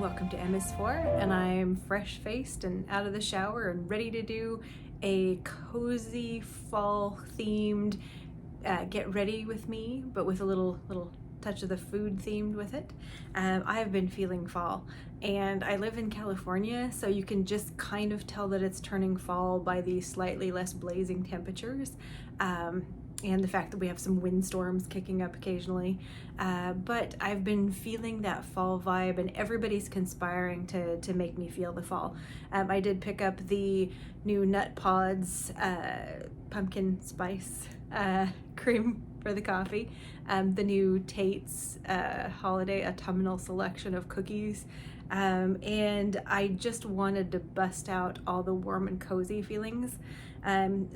Welcome to MS4, and I'm fresh-faced and out of the shower and ready to do a cozy fall-themed get ready with me, but with a little touch of the food themed with it. I have been feeling fall, and I live in California, so you can just kind of tell that it's turning fall by the slightly less blazing temperatures. And the fact that we have some windstorms kicking up occasionally. But I've been feeling that fall vibe, and everybody's conspiring to make me feel the fall. I did pick up the new Nut Pods pumpkin spice cream for the coffee, the new Tate's holiday autumnal selection of cookies, and I just wanted to bust out all the warm and cozy feelings.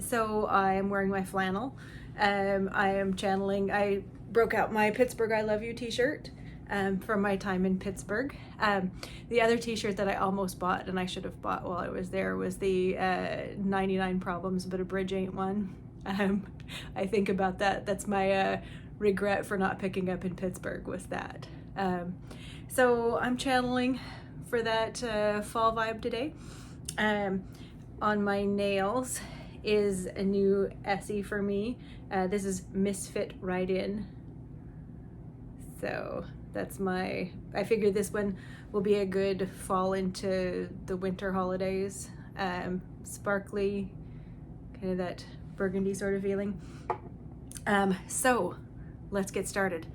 So I am wearing my flannel. I am channeling, I broke out my Pittsburgh I Love You t-shirt from my time in Pittsburgh. The other t-shirt that I almost bought, and I should have bought while I was there, was the 99 Problems But a Bridge Ain't One. I think about that. That's my regret for not picking up in Pittsburgh, was that. So I'm channeling for that fall vibe today. On my nails is a new Essie for me. This is Misfit Right In. So that's I figured this one will be a good fall into the winter holidays. Sparkly, kind of that burgundy sort of feeling. So let's get started.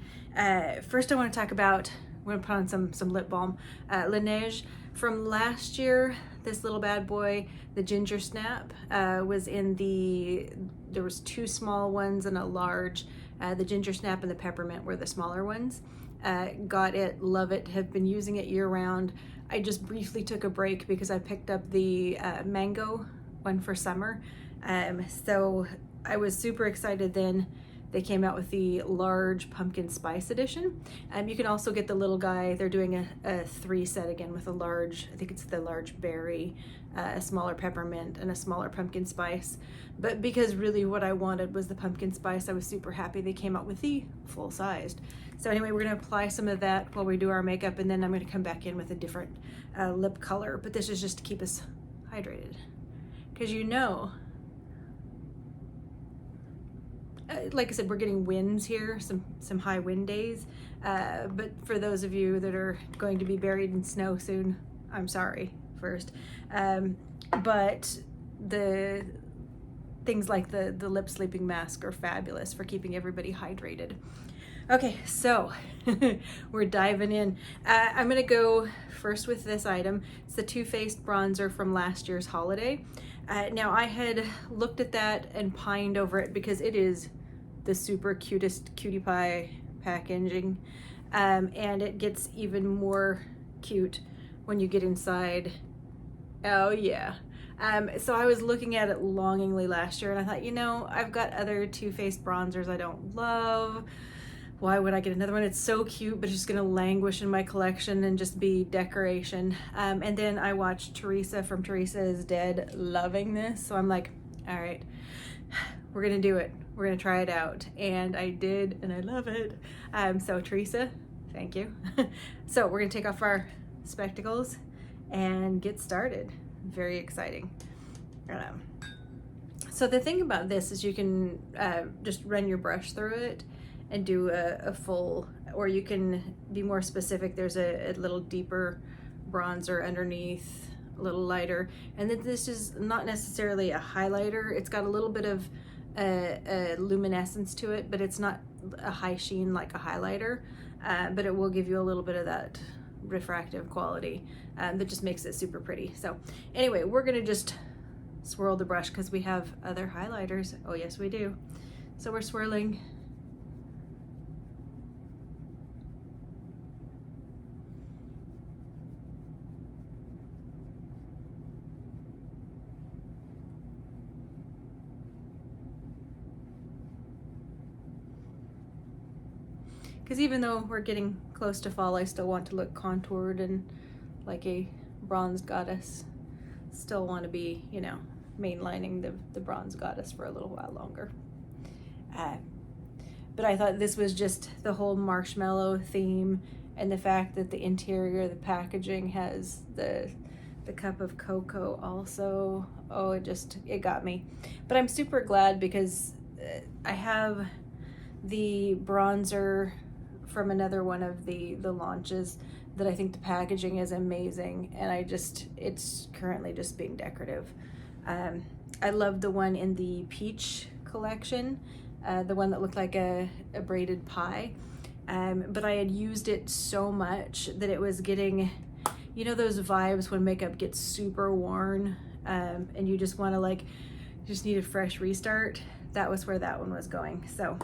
First I want to talk about, I'm going to put on some lip balm. Laniege from last year. This little bad boy, the Ginger Snap, was in there was two small ones and a large. The Ginger Snap and the Peppermint were the smaller ones. Got it, love it, have been using it year round. I just briefly took a break because I picked up the Mango one for summer. So I was super excited then. They came out with the large pumpkin spice edition. You can also get the little guy. They're doing a 3 set again with a large, I think it's the large berry, a smaller peppermint, and a smaller pumpkin spice. But because really what I wanted was the pumpkin spice, I was super happy they came out with the full sized. So anyway, we're gonna apply some of that while we do our makeup, and then I'm gonna come back in with a different lip color. But this is just to keep us hydrated. Because like I said, we're getting winds here, some high wind days. But for those of you that are going to be buried in snow soon, I'm sorry first. But the things like the lip sleeping mask are fabulous for keeping everybody hydrated. Okay, so we're diving in. I'm gonna go first with this item. It's the Too Faced bronzer from last year's holiday. Now I had looked at that and pined over it because it is the super cutest cutie pie packaging, and it gets even more cute when you get inside. Oh yeah. So I was looking at it longingly last year, and I thought, I've got other Too Faced bronzers I don't love. Why would I get another one? It's so cute, but it's just gonna languish in my collection and just be decoration. And then I watched Teresa from Teresa is Dead loving this, so I'm like, all right, we're gonna do it. We're gonna try it out. And I did, and I love it. So Teresa, thank you. So we're gonna take off our spectacles and get started. Very exciting. So the thing about this is you can just run your brush through it and do a full, or you can be more specific. There's a little deeper bronzer underneath, a little lighter. And then this is not necessarily a highlighter. It's got a little bit of a luminescence to it, but it's not a high sheen like a highlighter, but it will give you a little bit of that refractive quality that just makes it super pretty. So anyway, we're gonna just swirl the brush because we have other highlighters. Oh yes, we do. So we're swirling. Because even though we're getting close to fall, I still want to look contoured and like a bronzed goddess. Still want to be, mainlining the bronze goddess for a little while longer. But I thought this was just the whole marshmallow theme And the fact that the interior, the packaging has the cup of cocoa also, oh, it got me. But I'm super glad because I have the bronzer from another one of the launches that I think the packaging is amazing, and it's currently just being decorative. I love the one in the peach collection, the one that looked like a braided pie, but I had used it so much that it was getting, you know, those vibes when makeup gets super worn, and you just want to like, just need a fresh restart. That was where that one was going. So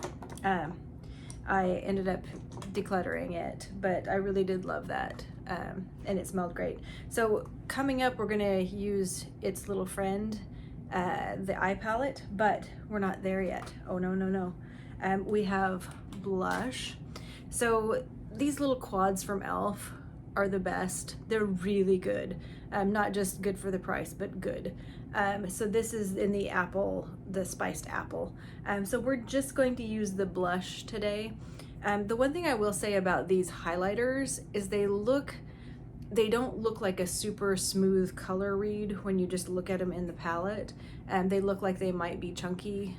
I ended up decluttering it, but I really did love that, and it smelled great. So coming up, we're gonna use its little friend, the eye palette, but we're not there yet. Oh no. We have blush. So these little quads from e.l.f. are the best. They're really good. Not just good for the price, but good. So this is in the apple, the spiced apple. So we're just going to use the blush today. The one thing I will say about these highlighters is they don't look like a super smooth color read when you just look at them in the palette. They look like they might be chunky,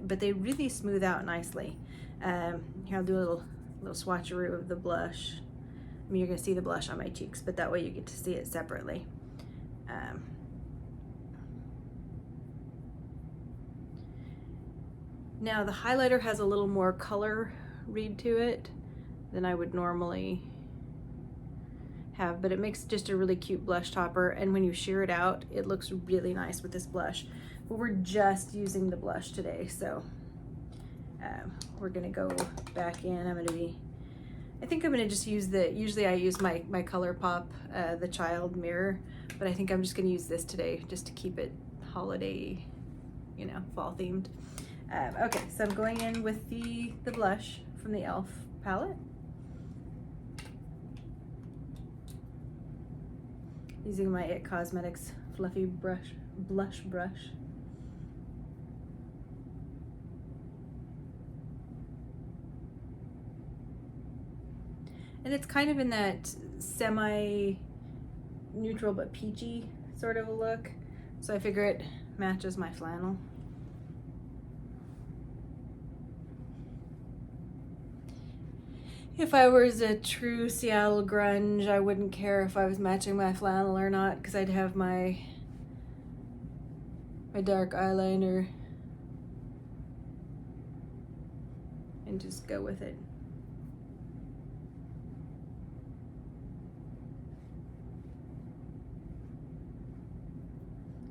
but they really smooth out nicely. Here, I'll do a little swatcheroo of the blush. I mean, you're gonna see the blush on my cheeks, but that way you get to see it separately. Now the highlighter has a little more color read to it than I would normally have, but it makes just a really cute blush topper, and when you sheer it out, it looks really nice with this blush. But we're just using the blush today, so we're gonna go back in. I think I'm gonna just use usually I use my ColourPop, the child mirror, but I think I'm just gonna use this today just to keep it holiday, you know, fall themed. Okay, so I'm going in with the blush from the e.l.f. palette. Using my It Cosmetics fluffy blush brush. And it's kind of in that semi-neutral but peachy sort of a look. So I figure it matches my flannel. If I was a true Seattle grunge, I wouldn't care if I was matching my flannel or not, because I'd have my dark eyeliner and just go with it.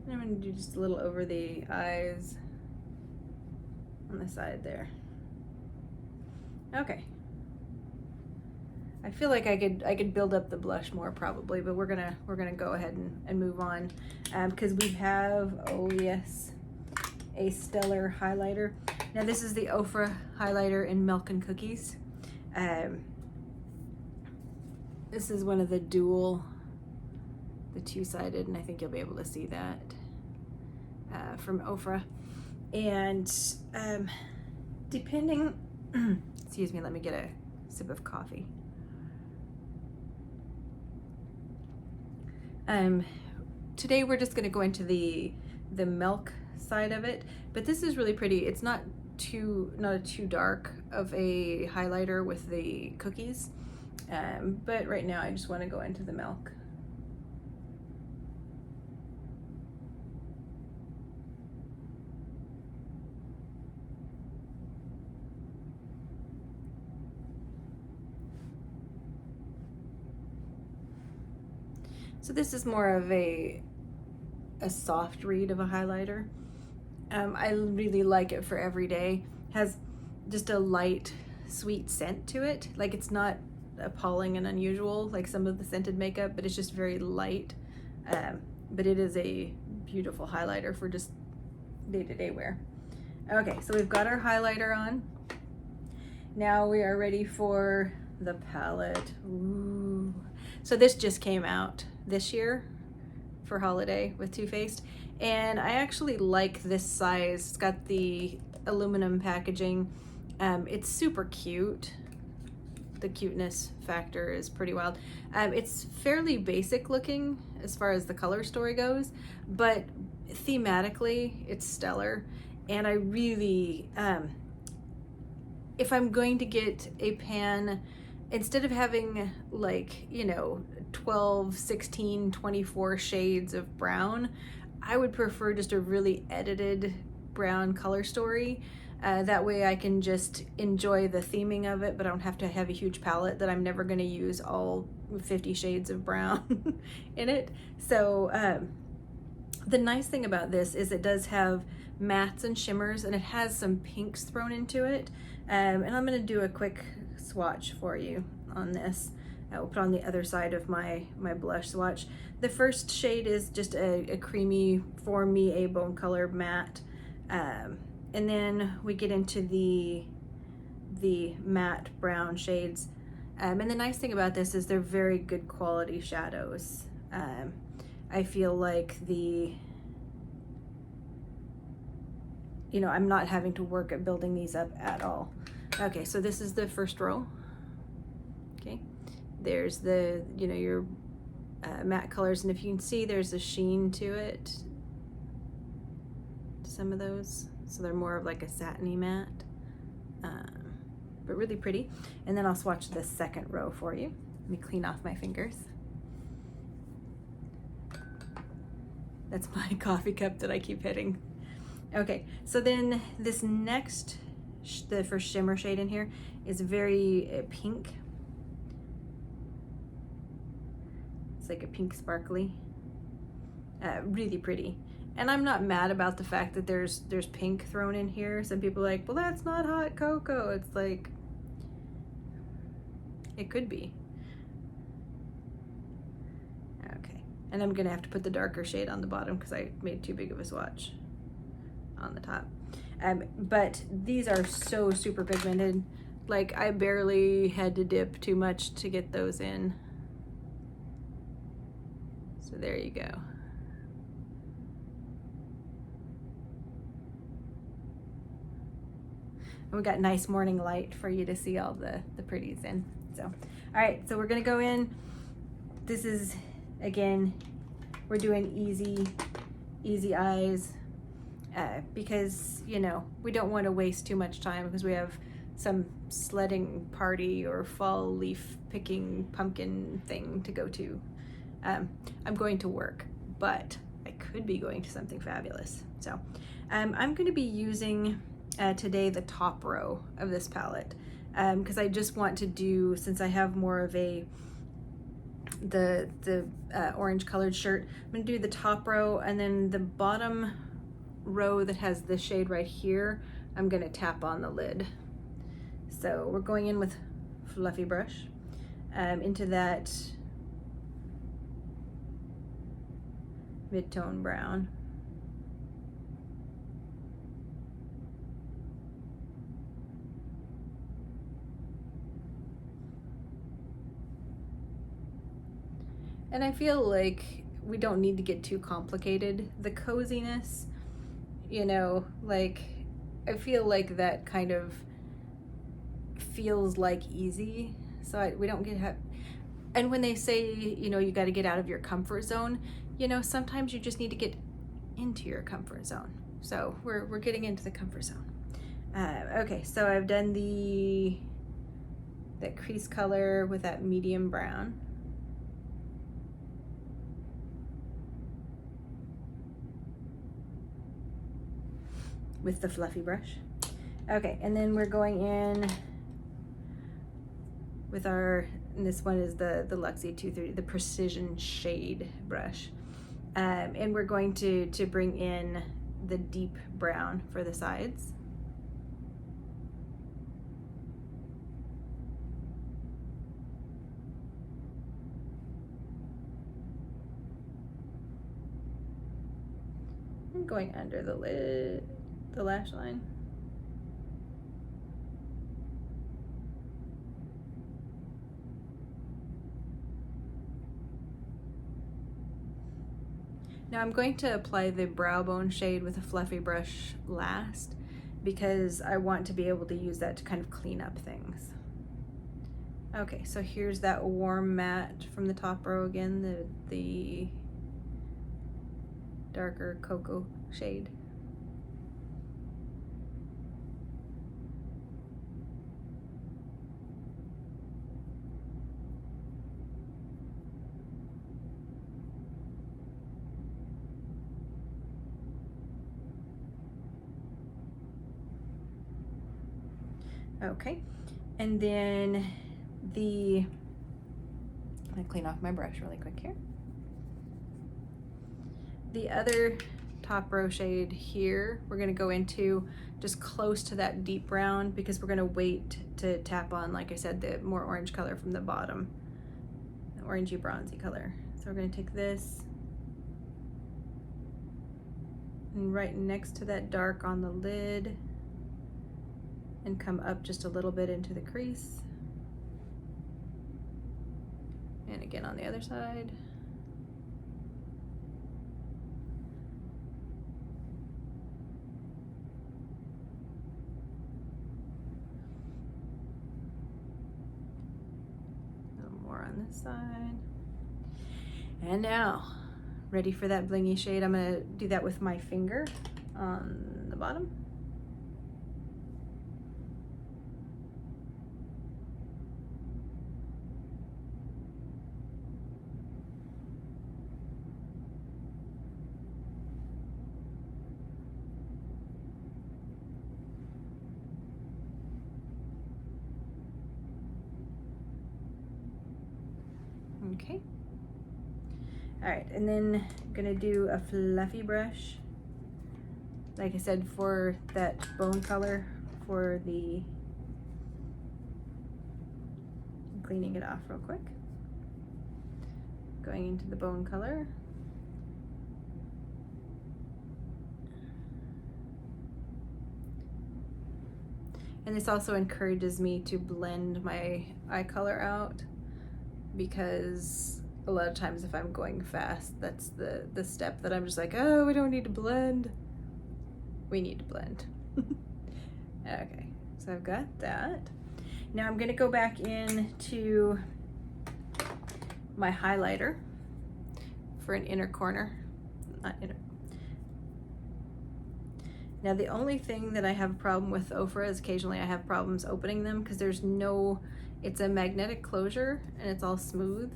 And I'm going to do just a little over the eyes on the side there. Okay. I feel like I could build up the blush more probably, but we're gonna go ahead and move on, because we have, oh yes, a stellar highlighter. Now this is the Ofra highlighter in Milk and Cookies. This is one of the two-sided, and I think you'll be able to see that from Ofra. And depending, excuse me, let me get a sip of coffee. Today we're just going to go into the milk side of it, but this is really pretty. It's not too dark of a highlighter with the cookies, but right now I just want to go into the milk. So this is more of a soft read of a highlighter. I really like it for every day. Has just a light, sweet scent to it. Like, it's not appalling and unusual like some of the scented makeup, but it's just very light. But it is a beautiful highlighter for just day-to-day wear. Okay, so we've got our highlighter on. Now we are ready for the palette. Ooh. So this just came out this year for holiday with Too Faced, and I actually like this size. It's got the aluminum packaging. It's super cute. the cuteness factor is pretty wild. It's fairly basic looking as far as the color story goes, but thematically it's stellar. And I really, if I'm going to get a pan, instead of having like, you know, 12, 16, 24 shades of brown, I would prefer just a really edited brown color story. That way I can just enjoy the theming of it, but I don't have to have a huge palette that I'm never going to use all 50 shades of brown in it. So the nice thing about this is it does have mattes and shimmers, and it has some pinks thrown into it. And I'm going to do a quick swatch for you on this. I will put on the other side of my blush swatch. The first shade is just a creamy, for me, a bone color matte. And then we get into the matte brown shades. And the nice thing about this is they're very good quality shadows. I feel like I'm not having to work at building these up at all. Okay, so this is the first row. Okay, there's the, your matte colors, and if you can see, there's a sheen to it. Some of those, so they're more of like a satiny matte, but really pretty. And then I'll swatch the second row for you. Let me clean off my fingers. That's my coffee cup that I keep hitting. Okay, so then this next, the first shimmer shade in here is very pink. It's like a pink sparkly, really pretty. And I'm not mad about the fact that there's pink thrown in here. Some people are like, well, that's not hot cocoa. It's like, it could be. Okay, and I'm gonna have to put the darker shade on the bottom because I made too big of a swatch on the top. But these are so super pigmented. Like, I barely had to dip too much to get those in. So there you go. And we got nice morning light for you to see all the pretties in. So, all right, so we're gonna go in. This is, again, we're doing easy eyes, because, we don't want to waste too much time because we have some sledding party or fall leaf picking pumpkin thing to go to. I'm going to work, but I could be going to something fabulous. So I'm going to be using today the top row of this palette, because I just want to do, since I have more of the orange colored shirt, I'm going to do the top row, and then the bottom row that has this shade right here, I'm going to tap on the lid. So we're going in with fluffy brush into that mid-tone brown. And I feel like we don't need to get too complicated. The coziness, like, I feel like that kind of feels like easy. So we don't get, and when they say, you got to get out of your comfort zone, sometimes you just need to get into your comfort zone. So we're getting into the comfort zone. Okay, so I've done that crease color with that medium brown. With the fluffy brush. Okay, and then we're going in with and this one is the Luxie 230, the Precision Shade brush. And we're going to bring in the deep brown for the sides. And going under the lid, the lash line. Now I'm going to apply the brow bone shade with a fluffy brush last, because I want to be able to use that to kind of clean up things. Okay, so here's that warm matte from the top row again, the darker cocoa shade. Okay, and then I'm gonna clean off my brush really quick here. The other top row shade here, we're gonna go into just close to that deep brown because we're gonna wait to tap on, like I said, the more orange color from the bottom, the orangey bronzy color. So we're gonna take this and right next to that dark on the lid and come up just a little bit into the crease. And again on the other side. A little more on this side. And now, ready for that blingy shade. I'm gonna do that with my finger on the bottom. Okay. All right, and then I'm gonna do a fluffy brush, like I said, for that bone color, for the, I'm cleaning it off real quick. Going into the bone color. And this also encourages me to blend my eye color out, because a lot of times if I'm going fast, that's the step that I'm just like, oh, we don't need to blend. We need to blend. Okay, so I've got that. Now I'm gonna go back into my highlighter for an inner corner, not inner. Now the only thing that I have a problem with Ofra is occasionally I have problems opening them because there's no, it's a magnetic closure and it's all smooth,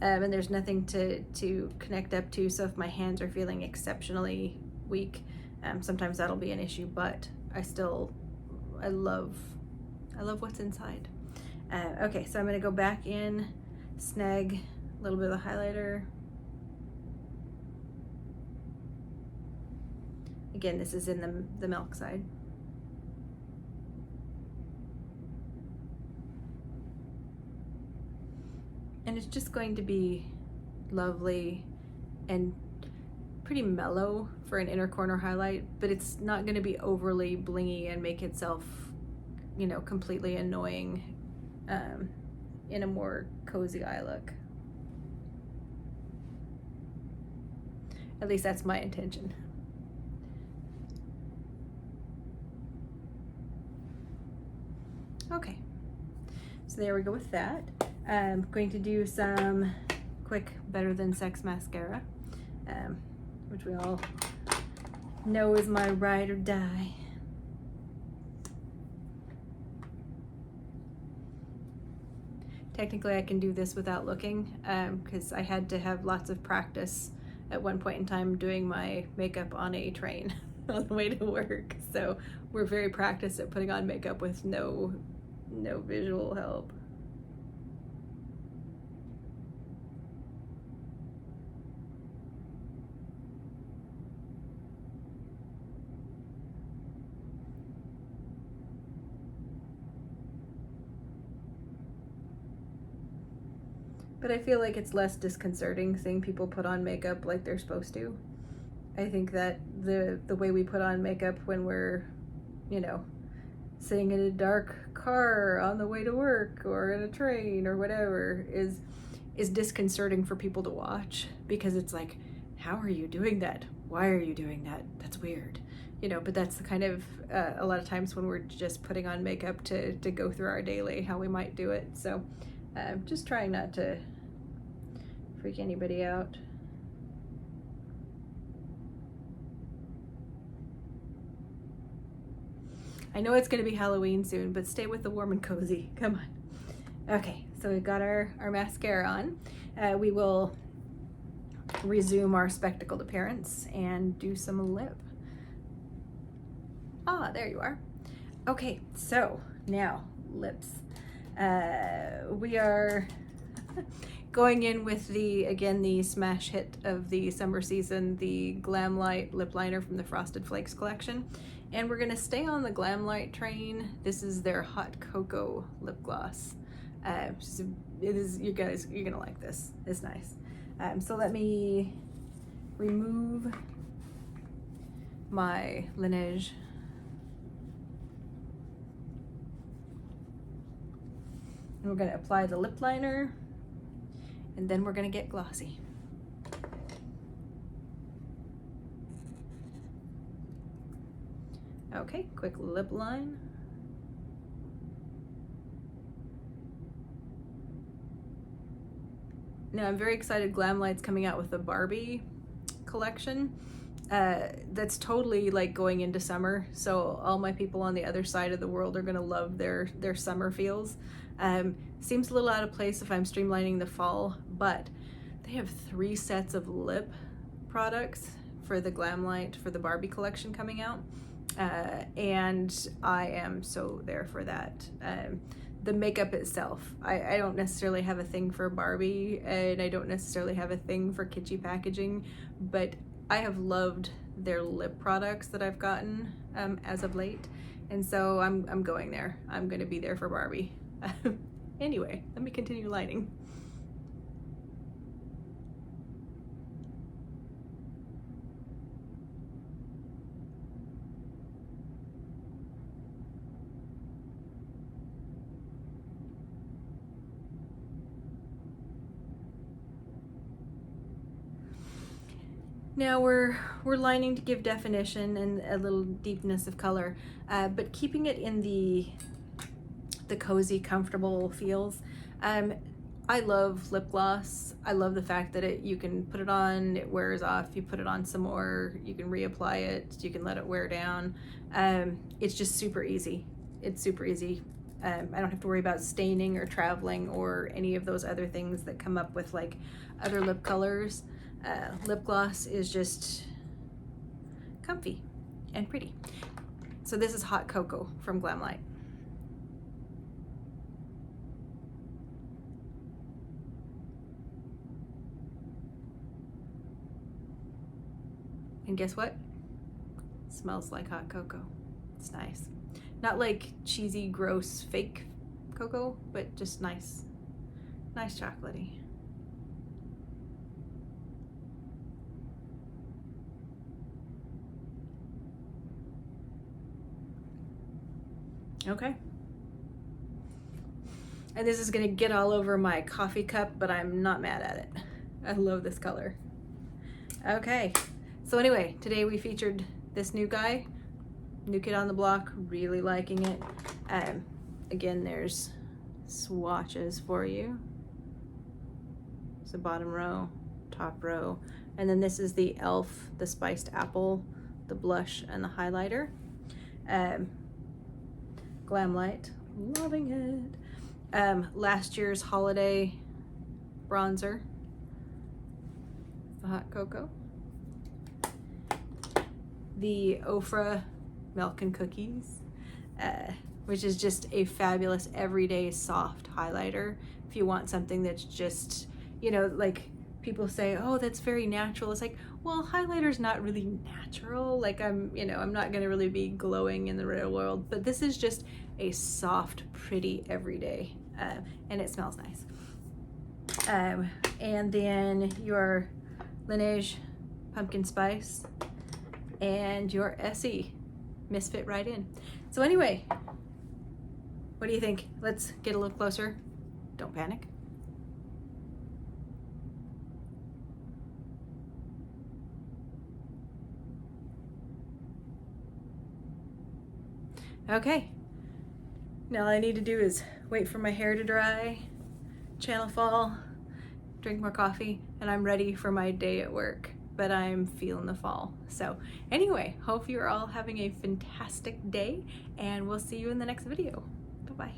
and there's nothing to connect up to. So if my hands are feeling exceptionally weak, sometimes that'll be an issue, but I love what's inside. Okay, so I'm gonna go back in, snag a little bit of the highlighter. Again, this is in the milk side. And it's just going to be lovely and pretty mellow for an inner corner highlight, but it's not going to be overly blingy and make itself, you know, completely annoying in a more cozy eye look. At least that's my intention. Okay, so there we go with that. I'm going to do some quick Better Than Sex mascara, which we all know is my ride or die. Technically I can do this without looking, because I had to have lots of practice at one point in time doing my makeup on a train on the way to work. So we're very practiced at putting on makeup with no visual help. But I feel like it's less disconcerting seeing people put on makeup like they're supposed to. I think that the way we put on makeup when we're, you know, sitting in a dark car on the way to work or in a train or whatever is disconcerting for people to watch, because it's like, how are you doing that? Why are you doing that? That's weird. You know, but that's the kind of, a lot of times when we're just putting on makeup to go through our daily, how we might do it. So Just trying not to freak anybody out. I know it's going to be Halloween soon, but stay with the warm and cozy. Come on. Okay, so we've got our mascara on. We will resume our spectacled appearance and do some lip. Ah, there you are. Okay, so now lips. We are going in with the smash hit of the summer season, the Glamlite lip liner from the Frosted Flakes collection. And we're gonna stay on the Glamlite train. This is their Hot Cocoa lip gloss. You guys, you're gonna like this. It's nice. So let me remove my Laniege. And we're gonna apply the lip liner, and then we're gonna get glossy. Okay, quick lip line. Now I'm very excited Glamlite's coming out with a Barbie collection. That's totally like going into summer, so all my people on the other side of the world are gonna love their summer feels. Seems a little out of place if I'm streamlining the fall, but they have 3 sets of lip products for the Glamlite for the Barbie collection coming out. And I am so there for that. The makeup itself, I don't necessarily have a thing for Barbie, and I don't necessarily have a thing for kitschy packaging, but I have loved their lip products that I've gotten as of late, and so I'm going there. I'm gonna be there for Barbie. Anyway, let me continue lining. Now we're lining to give definition and a little deepness of color, but keeping it in the cozy, comfortable feels. I love lip gloss. I love the fact that you can put it on, it wears off, you put it on some more, you can reapply it, you can let it wear down. It's just super easy. It's super easy. I don't have to worry about staining or traveling or any of those other things that come up with like other lip colors. Lip gloss is just comfy and pretty. So this is Hot Cocoa from Glamlite. And guess what? It smells like hot cocoa. It's nice. Not like cheesy, gross, fake cocoa, but just nice chocolatey. Okay. And this is gonna get all over my coffee cup, but I'm not mad at it. I love this color. Okay. So anyway, today we featured this new guy, new kid on the block, really liking it. Again, there's swatches for you. So bottom row, top row. And then this is the e.l.f, the spiced apple, the blush, and the highlighter. Glamlite, loving it. Last year's holiday bronzer, the Hot Cocoa. The Ofra Milk and Cookies, which is just a fabulous everyday soft highlighter. If you want something that's just, you know, like people say, oh, that's very natural. It's like, well, highlighter's not really natural. Like I'm not gonna really be glowing in the real world, but this is just a soft, pretty everyday, and it smells nice. And then your Laniege Pumpkin Spice and your Essie Misfit right in. So anyway, what do you think? Let's get a little closer. Don't panic. Okay. Now all I need to do is wait for my hair to dry, channel fall, drink more coffee, and I'm ready for my day at work. But I'm feeling the fall. So anyway, hope you're all having a fantastic day, and we'll see you in the next video. Bye-bye.